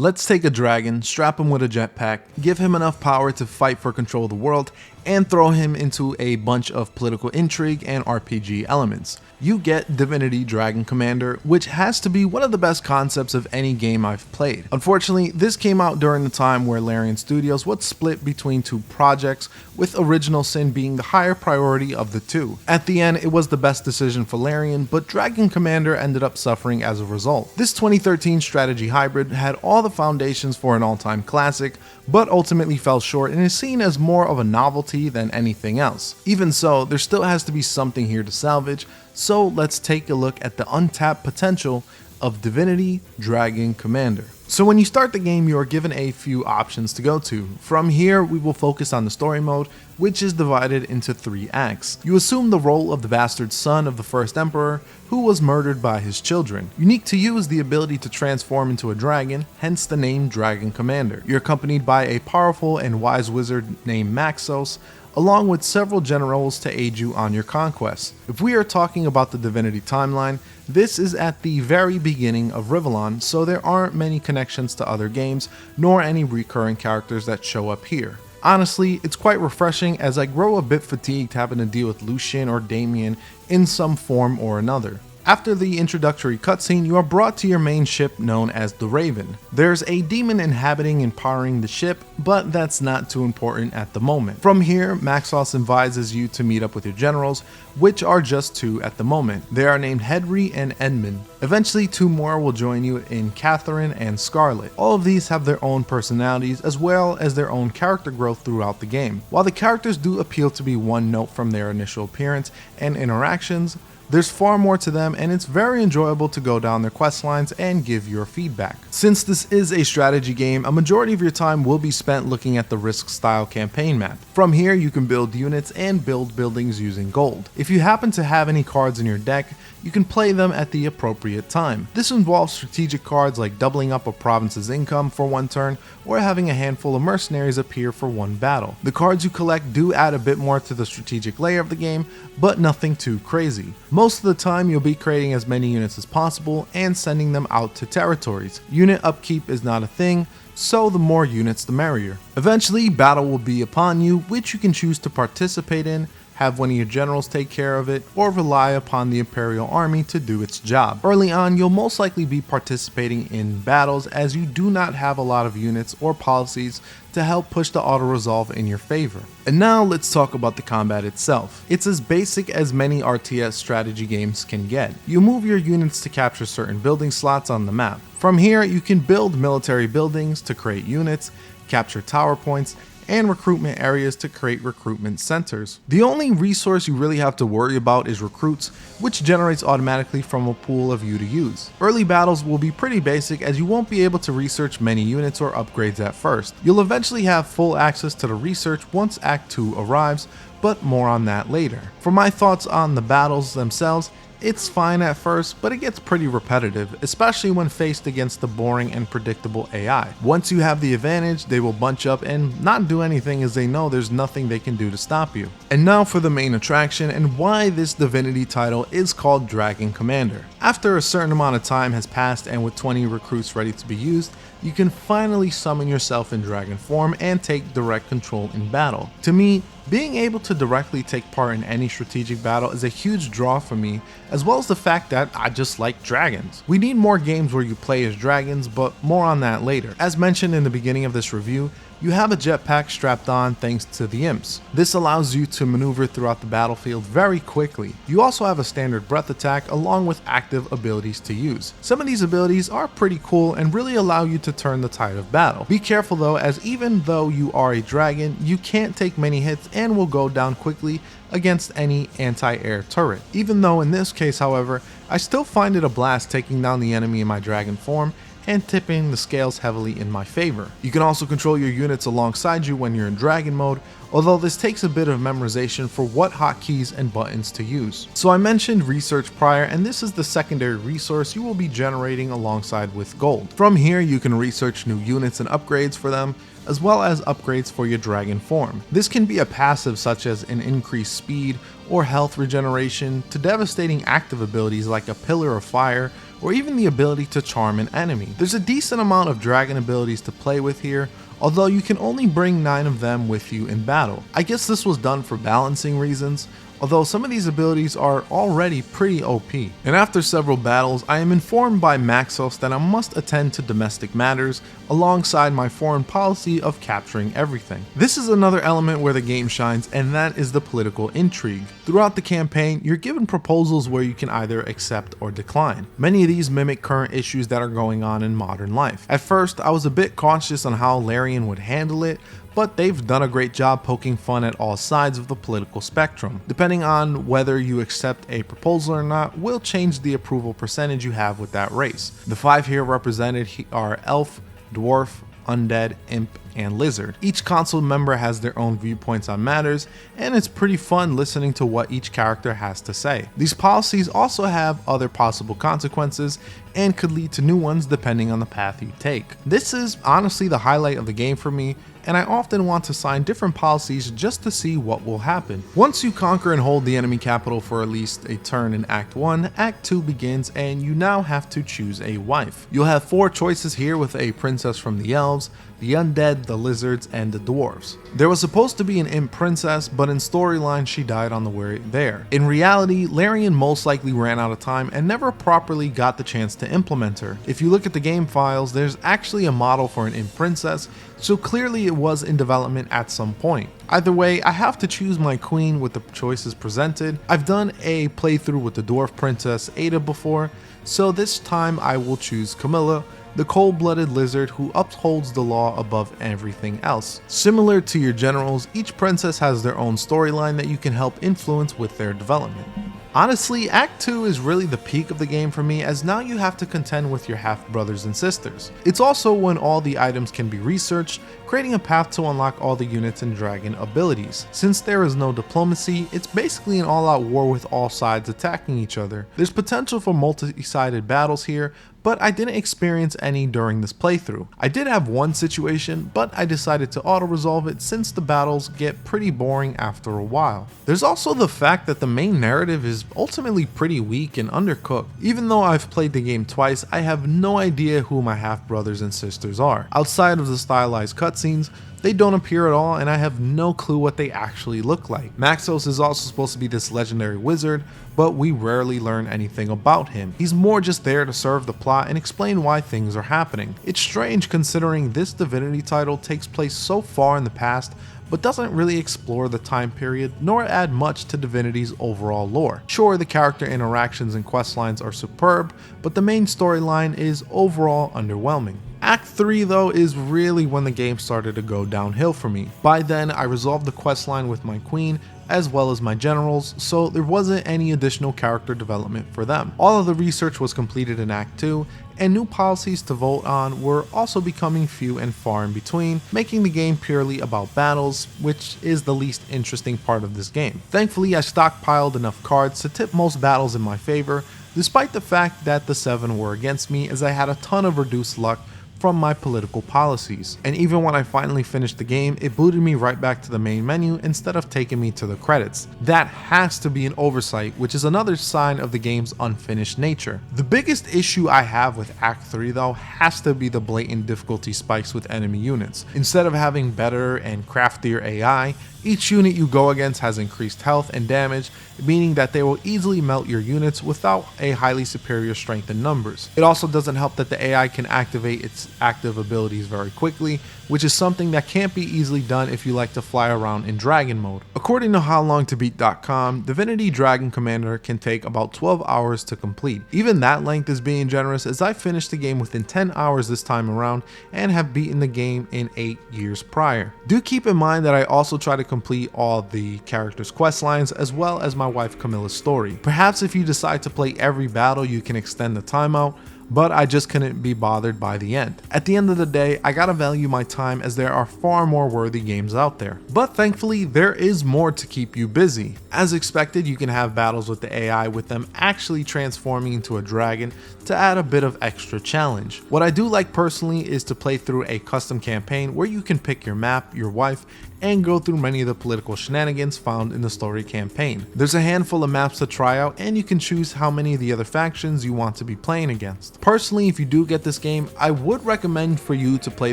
Let's take a dragon, strap him with a jetpack, give him enough power to fight for control of the world, and throw him into a bunch of political intrigue and RPG elements. You get Divinity Dragon Commander, which has to be one of the best concepts of any game I've played. Unfortunately, this came out during the time where Larian Studios was split between two projects, with Original Sin being the higher priority of the two. At the end, it was the best decision for Larian, but Dragon Commander ended up suffering as a result. This 2013 strategy hybrid had all the foundations for an all-time classic, but ultimately fell short and is seen as more of a novelty than anything else. Even so, there still has to be something here to salvage, so let's take a look at the untapped potential of Divinity Dragon Commander. So when you start the game, you are given a few options to go to. From here, we will focus on the story mode, which is divided into 3 acts. You assume the role of the bastard son of the first emperor, who was murdered by his children. Unique to you is the ability to transform into a dragon, hence the name Dragon Commander. You're accompanied by a powerful and wise wizard named Maxos, along with several generals to aid you on your conquests. If we are talking about the Divinity timeline, this is at the very beginning of Rivellon, so there aren't many connections to other games, nor any recurring characters that show up here. Honestly, it's quite refreshing as I grow a bit fatigued having to deal with Lucian or Damien in some form or another. After the introductory cutscene, you are brought to your main ship known as the Raven. There's a demon inhabiting and powering the ship, but that's not too important at the moment. From here, Maxos advises you to meet up with your generals, which are just 2 at the moment. They are named Henry and Edmund. Eventually, 2 more will join you in Catherine and Scarlet. All of these have their own personalities as well as their own character growth throughout the game. While the characters do appeal to be one note from their initial appearance and interactions, there's far more to them, and it's very enjoyable to go down their quest lines and give your feedback. Since this is a strategy game, a majority of your time will be spent looking at the Risk style campaign map. From here, you can build units and build buildings using gold. If you happen to have any cards in your deck, you can play them at the appropriate time. This involves strategic cards like doubling up a province's income for 1 turn, or having a handful of mercenaries appear for 1 battle. The cards you collect do add a bit more to the strategic layer of the game, but nothing too crazy. Most of the time, you'll be creating as many units as possible and sending them out to territories. Unit upkeep is not a thing, so the more units the merrier. Eventually, battle will be upon you, which you can choose to participate in, have one of your generals take care of it, or rely upon the Imperial Army to do its job. Early on, you'll most likely be participating in battles as you do not have a lot of units or policies to help push the auto-resolve in your favor. And now let's talk about the combat itself. It's as basic as many RTS strategy games can get. You move your units to capture certain building slots on the map. From here, you can build military buildings to create units, capture tower points, and recruitment areas to create recruitment centers. The only resource you really have to worry about is recruits, which generates automatically from a pool of you to use. Early battles will be pretty basic as you won't be able to research many units or upgrades at first. You'll eventually have full access to the research once Act 2 arrives, but more on that later. For my thoughts on the battles themselves, it's fine at first, but it gets pretty repetitive, especially when faced against the boring and predictable AI. Once you have the advantage, they will bunch up and not do anything as they know there's nothing they can do to stop you. And now for the main attraction and why this Divinity title is called Dragon Commander. After a certain amount of time has passed and with 20 recruits ready to be used, you can finally summon yourself in dragon form and take direct control in battle. To me, being able to directly take part in any strategic battle is a huge draw for me, as well as the fact that I just like dragons. We need more games where you play as dragons, but more on that later. As mentioned in the beginning of this review, you have a jetpack strapped on thanks to the imps. This allows you to maneuver throughout the battlefield very quickly. You also have a standard breath attack along with active abilities to use. Some of these abilities are pretty cool and really allow you to turn the tide of battle. Be careful though, as even though you are a dragon, you can't take many hits and will go down quickly against any anti-air turret. Even though in this case, however, I still find it a blast taking down the enemy in my dragon form and tipping the scales heavily in my favor. You can also control your units alongside you when you're in dragon mode, although this takes a bit of memorization for what hotkeys and buttons to use. So I mentioned research prior, and this is the secondary resource you will be generating alongside with gold. From here you can research new units and upgrades for them, as well as upgrades for your dragon form. This can be a passive such as an increased speed or health regeneration, to devastating active abilities like a pillar of fire or even the ability to charm an enemy. There's a decent amount of dragon abilities to play with here, although you can only bring 9 of them with you in battle. I guess this was done for balancing reasons, although some of these abilities are already pretty OP. And after several battles, I am informed by Maxos that I must attend to domestic matters alongside my foreign policy of capturing everything. This is another element where the game shines, and that is the political intrigue. Throughout the campaign, you're given proposals where you can either accept or decline. Many of these mimic current issues that are going on in modern life. At first, I was a bit cautious on how Larian would handle it, but they've done a great job poking fun at all sides of the political spectrum. Depending on whether you accept a proposal or not will change the approval percentage you have with that race. The 5 here represented are Elf, Dwarf, Undead, Imp, and Lizard. Each console member has their own viewpoints on matters, and it's pretty fun listening to what each character has to say. These policies also have other possible consequences and could lead to new ones depending on the path you take. This is honestly the highlight of the game for me, and I often want to sign different policies just to see what will happen. Once you conquer and hold the enemy capital for at least a turn in Act 1, Act 2 begins and you now have to choose a wife. You'll have 4 choices here with a princess from the elves, the undead, the lizards, and the dwarves. There was supposed to be an imp princess, but in storyline she died on the way there. In reality, Larian most likely ran out of time and never properly got the chance to implement her. If you look at the game files, there's actually a model for an imp princess, so clearly it was in development at some point. Either way, I have to choose my queen with the choices presented. I've done a playthrough with the dwarf princess Ada before, so this time I will choose Camilla, the cold-blooded lizard who upholds the law above everything else. Similar to your generals, each princess has their own storyline that you can help influence with their development. Honestly, Act 2 is really the peak of the game for me, as now you have to contend with your half-brothers and sisters. It's also when all the items can be researched, creating a path to unlock all the units and dragon abilities. Since there is no diplomacy, it's basically an all-out war with all sides attacking each other. There's potential for multi-sided battles here, but I didn't experience any during this playthrough. I did have one situation, but I decided to auto-resolve it since the battles get pretty boring after a while. There's also the fact that the main narrative is ultimately pretty weak and undercooked. Even though I've played the game twice, I have no idea who my half-brothers and sisters are. Outside of the stylized cutscenes, they don't appear at all, and I have no clue what they actually look like. Maxos is also supposed to be this legendary wizard, but we rarely learn anything about him. He's more just there to serve the plot and explain why things are happening. It's strange considering this Divinity title takes place so far in the past, but doesn't really explore the time period nor add much to Divinity's overall lore. Sure, the character interactions and questlines are superb, but the main storyline is overall underwhelming. Act 3 though is really when the game started to go downhill for me. By then I resolved the questline with my queen as well as my generals, so there wasn't any additional character development for them. All of the research was completed in Act 2, and new policies to vote on were also becoming few and far in between, making the game purely about battles, which is the least interesting part of this game. Thankfully, I stockpiled enough cards to tip most battles in my favor, despite the fact that the 7 were against me, as I had a ton of reduced luck from my political policies. And even when I finally finished the game, it booted me right back to the main menu instead of taking me to the credits. That has to be an oversight, which is another sign of the game's unfinished nature. The biggest issue I have with Act 3 though has to be the blatant difficulty spikes with enemy units. Instead of having better and craftier AI, each unit you go against has increased health and damage, meaning that they will easily melt your units without a highly superior strength in numbers. It also doesn't help that the AI can activate its active abilities very quickly, which is something that can't be easily done if you like to fly around in dragon mode. According to howlongtobeat.com, Divinity Dragon Commander can take about 12 hours to complete. Even that length is being generous, as I finished the game within 10 hours this time around and have beaten the game in 8 years prior. Do keep in mind that I also try to complete all the characters' quest lines as well as my wife Camilla's story. Perhaps if you decide to play every battle you can extend the timeout, but I just couldn't be bothered by the end. At the end of the day, I gotta value my time, as there are far more worthy games out there. But thankfully, there is more to keep you busy. As expected, you can have battles with the AI with them actually transforming into a dragon to add a bit of extra challenge. What I do like personally is to play through a custom campaign where you can pick your map, your wife, and go through many of the political shenanigans found in the story campaign. There's a handful of maps to try out, and you can choose how many of the other factions you want to be playing against. Personally, if you do get this game, I would recommend for you to play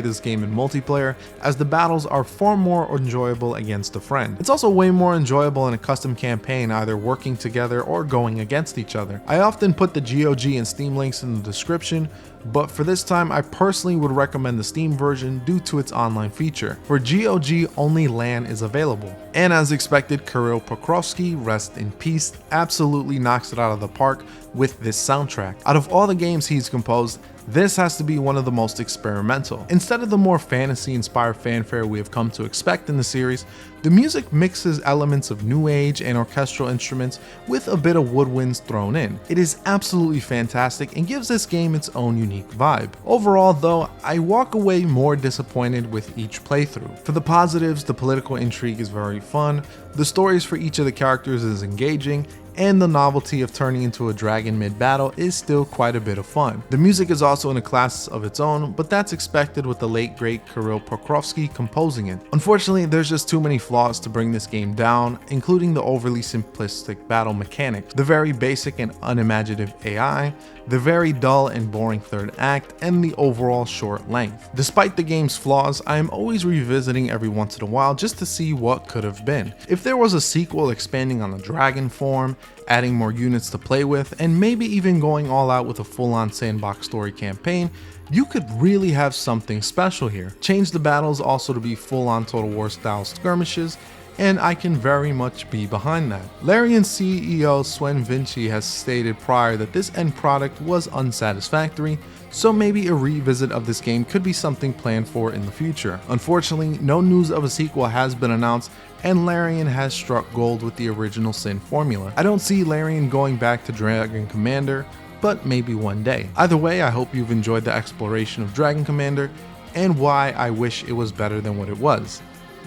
this game in multiplayer, as the battles are far more enjoyable against a friend. It's also way more enjoyable in a custom campaign, either working together or going against each other. I often put the GOG and Steam links in the description, but for this time I personally would recommend the Steam version due to its online feature. For GOG, only LAN is available. And as expected, Kirill Pokrovsky, rest in peace, absolutely knocks it out of the park with this soundtrack. Out of all the games he's composed, this has to be one of the most experimental. Instead of the more fantasy-inspired fanfare we have come to expect in the series, the music mixes elements of new age and orchestral instruments with a bit of woodwinds thrown in. It is absolutely fantastic and gives this game its own unique vibe. Overall though, I walk away more disappointed with each playthrough. For the positives, the political intrigue is very fun, the stories for each of the characters is engaging, and the novelty of turning into a dragon mid-battle is still quite a bit of fun. The music is also in a class of its own, but that's expected with the late great Kirill Pokrovsky composing it. Unfortunately, there's just too many flaws to bring this game down, including the overly simplistic battle mechanics, the very basic and unimaginative AI, the very dull and boring third act, and the overall short length. Despite the game's flaws, I am always revisiting every once in a while just to see what could have been. If there was a sequel expanding on the dragon form, adding more units to play with, and maybe even going all out with a full-on sandbox story campaign, you could really have something special here. Change the battles also to be full-on Total War style skirmishes, and I can very much be behind that. Larian CEO Swen Vinci has stated prior that this end product was unsatisfactory, so maybe a revisit of this game could be something planned for in the future. Unfortunately, no news of a sequel has been announced, and Larian has struck gold with the original Sin formula. I don't see Larian going back to Dragon Commander, but maybe one day. Either way, I hope you've enjoyed the exploration of Dragon Commander, and why I wish it was better than what it was.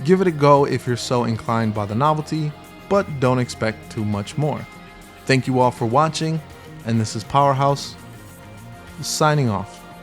Give it a go if you're so inclined by the novelty, but don't expect too much more. Thank you all for watching, and this is Powerhouse, signing off.